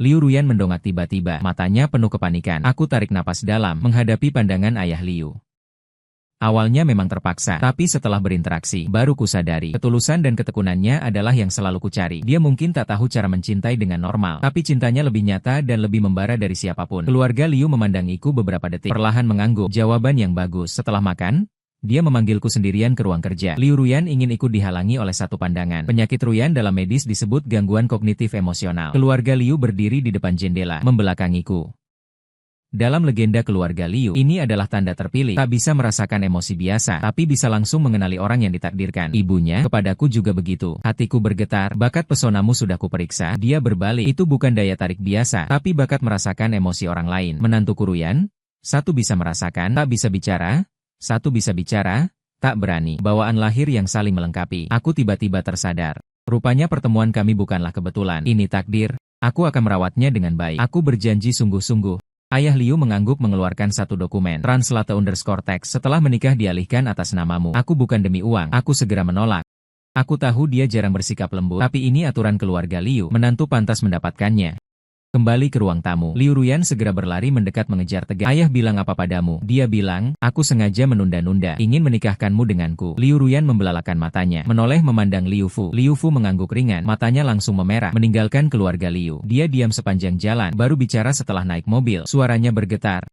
Liu Ruyan mendongak tiba-tiba, matanya penuh kepanikan. Aku tarik napas dalam, menghadapi pandangan ayah Liu. Awalnya memang terpaksa, tapi setelah berinteraksi, baru kusadari. Ketulusan dan ketekunannya adalah yang selalu kucari. Dia mungkin tak tahu cara mencintai dengan normal, tapi cintanya lebih nyata dan lebih membara dari siapapun. Keluarga Liu memandangiku beberapa detik, perlahan mengangguk. Jawaban yang bagus. Setelah makan, dia memanggilku sendirian ke ruang kerja. Liu Ruyan ingin ikut dihalangi oleh satu pandangan. Penyakit Ruyan dalam medis disebut gangguan kognitif emosional. Keluarga Liu berdiri di depan jendela, membelakangiku. Dalam legenda keluarga Liu, ini adalah tanda terpilih. Tak bisa merasakan emosi biasa, tapi bisa langsung mengenali orang yang ditakdirkan. Ibunya, kepadaku juga begitu. Hatiku bergetar, bakat pesonamu sudah kuperiksa. Dia berbalik, itu bukan daya tarik biasa, tapi bakat merasakan emosi orang lain. Menantuku Ruyan, satu bisa merasakan, tak bisa bicara. Satu bisa bicara, tak berani. Bawaan lahir yang saling melengkapi. Aku tiba-tiba tersadar. Rupanya pertemuan kami bukanlah kebetulan. Ini takdir. Aku akan merawatnya dengan baik. Aku berjanji sungguh-sungguh. Ayah Liu mengangguk mengeluarkan satu dokumen. Translate_text. Setelah menikah dialihkan atas namamu. Aku bukan demi uang. Aku segera menolak. Aku tahu dia jarang bersikap lembut, tapi ini aturan keluarga Liu. Menantu pantas mendapatkannya. Kembali ke ruang tamu. Liu Ruyan segera berlari mendekat mengejar tegas. Ayah bilang apa padamu? Dia bilang, aku sengaja menunda-nunda, ingin menikahkanmu denganku. Liu Ruyan membelalakan matanya, menoleh memandang Liu Fu. Liu Fu mengangguk ringan, matanya langsung memerah, meninggalkan keluarga Liu. Dia diam sepanjang jalan, baru bicara setelah naik mobil. Suaranya bergetar.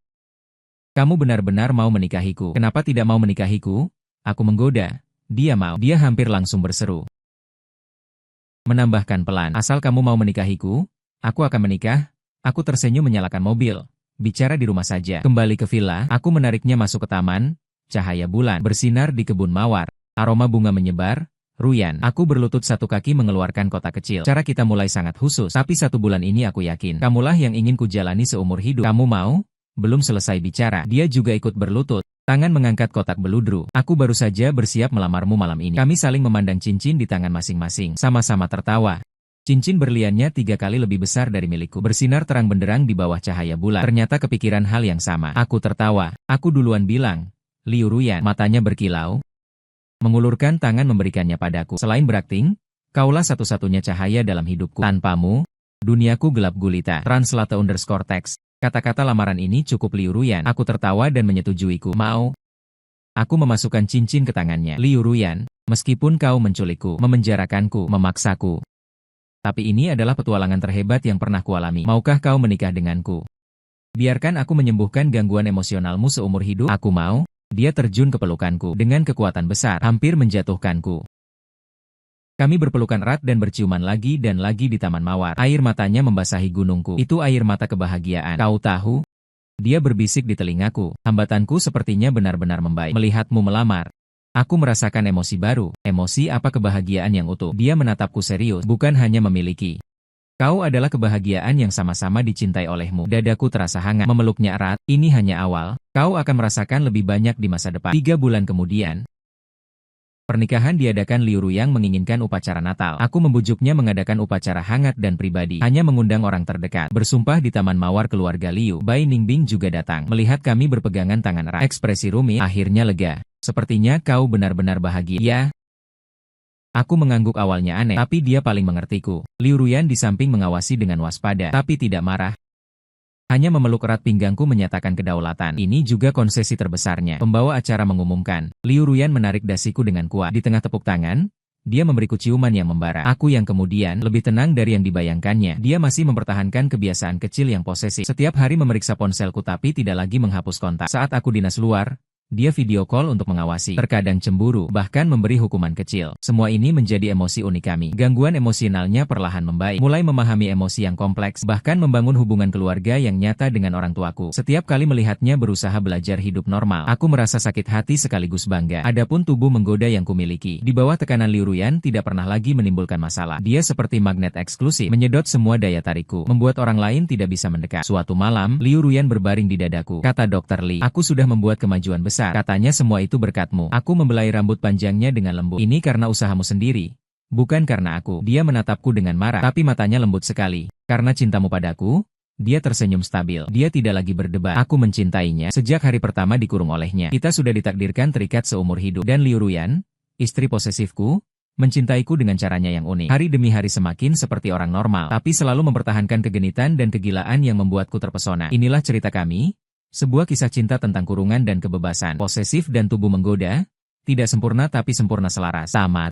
Kamu benar-benar mau menikahiku? Kenapa tidak mau menikahiku? Aku menggoda. Dia mau. Dia hampir langsung berseru. Menambahkan pelan, asal kamu mau menikahiku, aku akan menikah. Aku tersenyum menyalakan mobil. Bicara di rumah saja. Kembali ke villa, aku menariknya masuk ke taman. Cahaya bulan bersinar di kebun mawar. Aroma bunga menyebar. Ruyan, aku berlutut satu kaki mengeluarkan kotak kecil. Cara kita mulai sangat khusus, tapi 1 bulan ini aku yakin. Kamulah yang ingin kujalani seumur hidup. Kamu mau? Belum selesai bicara, dia juga ikut berlutut. Tangan mengangkat kotak beludru. Aku baru saja bersiap melamarmu malam ini. Kami saling memandang cincin di tangan masing-masing. Sama-sama tertawa. Cincin berliannya 3 kali lebih besar dari milikku. Bersinar terang benderang di bawah cahaya bulan. Ternyata kepikiran hal yang sama. Aku tertawa. Aku duluan bilang. Liu Ruyan, matanya berkilau. Mengulurkan tangan memberikannya padaku. Selain berakting, kaulah satu-satunya cahaya dalam hidupku. Tanpamu, duniaku gelap gulita. Translate_text. Kata-kata lamaran ini cukup Liu Ruyan. Aku tertawa dan menyetujuiku. Mau? Aku memasukkan cincin ke tangannya. Liu Ruyan, meskipun kau menculikku, memenjarakanku, memaksaku, tapi ini adalah petualangan terhebat yang pernah kualami. Maukah kau menikah denganku? Biarkan aku menyembuhkan gangguan emosionalmu seumur hidup. Aku mau. Dia terjun ke pelukanku dengan kekuatan besar, hampir menjatuhkanku. Kami berpelukan erat dan berciuman lagi dan lagi di taman mawar. Air matanya membasahi gunungku. Itu air mata kebahagiaan. Kau tahu? Dia berbisik di telingaku. Hambatanku sepertinya benar-benar membaik. Melihatmu melamar. Aku merasakan emosi baru. Emosi apa? Kebahagiaan yang utuh. Dia menatapku serius, bukan hanya memiliki. Kau adalah kebahagiaan yang sama-sama dicintai olehmu. Dadaku terasa hangat, memeluknya erat. Ini hanya awal. Kau akan merasakan lebih banyak di masa depan. 3 bulan kemudian, pernikahan diadakan. Liu Ruyang menginginkan upacara Natal. Aku membujuknya mengadakan upacara hangat dan pribadi. Hanya mengundang orang terdekat. Bersumpah di Taman Mawar. Keluarga Liu, Bai Ningbing juga datang. Melihat kami berpegangan tangan erat, ekspresi Rumi akhirnya lega. Sepertinya kau benar-benar bahagia. Ya. Aku mengangguk, awalnya aneh, tapi dia paling mengertiku. Liu Ruyan di samping mengawasi dengan waspada, tapi tidak marah. Hanya memeluk erat pinggangku menyatakan kedaulatan. Ini juga konsesi terbesarnya. Pembawa acara mengumumkan. Liu Ruyan menarik dasiku dengan kuat. Di tengah tepuk tangan, dia memberiku ciuman yang membara. Aku yang kemudian lebih tenang dari yang dibayangkannya. Dia masih mempertahankan kebiasaan kecil yang posesif. Setiap hari memeriksa ponselku tapi tidak lagi menghapus kontak. Saat aku dinas luar, dia video call untuk mengawasi, terkadang cemburu, bahkan memberi hukuman kecil. Semua ini menjadi emosi unik kami. Gangguan emosionalnya perlahan membaik, mulai memahami emosi yang kompleks, bahkan membangun hubungan keluarga yang nyata dengan orang tuaku. Setiap kali melihatnya berusaha belajar hidup normal, aku merasa sakit hati sekaligus bangga. Adapun tubuh menggoda yang kumiliki, di bawah tekanan Liu Ruyan tidak pernah lagi menimbulkan masalah. Dia seperti magnet eksklusif, menyedot semua daya tarikku, membuat orang lain tidak bisa mendekat. Suatu malam, Liu Ruyan berbaring di dadaku. Kata Dr. Li, aku sudah membuat kemajuan besar. Katanya semua itu berkatmu. Aku membelai rambut panjangnya dengan lembut. Ini karena usahamu sendiri, bukan karena aku. Dia menatapku dengan marah, tapi matanya lembut sekali. Karena cintamu padaku? Dia tersenyum stabil. Dia tidak lagi berdebat. Aku mencintainya sejak hari pertama dikurung olehnya. Kita sudah ditakdirkan terikat seumur hidup. Dan Liu Ruyan, istri posesifku, mencintaiku dengan caranya yang unik. Hari demi hari semakin seperti orang normal, tapi selalu mempertahankan kegenitan dan kegilaan yang membuatku terpesona. Inilah cerita kami. Sebuah kisah cinta tentang kurungan dan kebebasan, posesif dan tubuh menggoda, tidak sempurna tapi sempurna selaras. Tamat.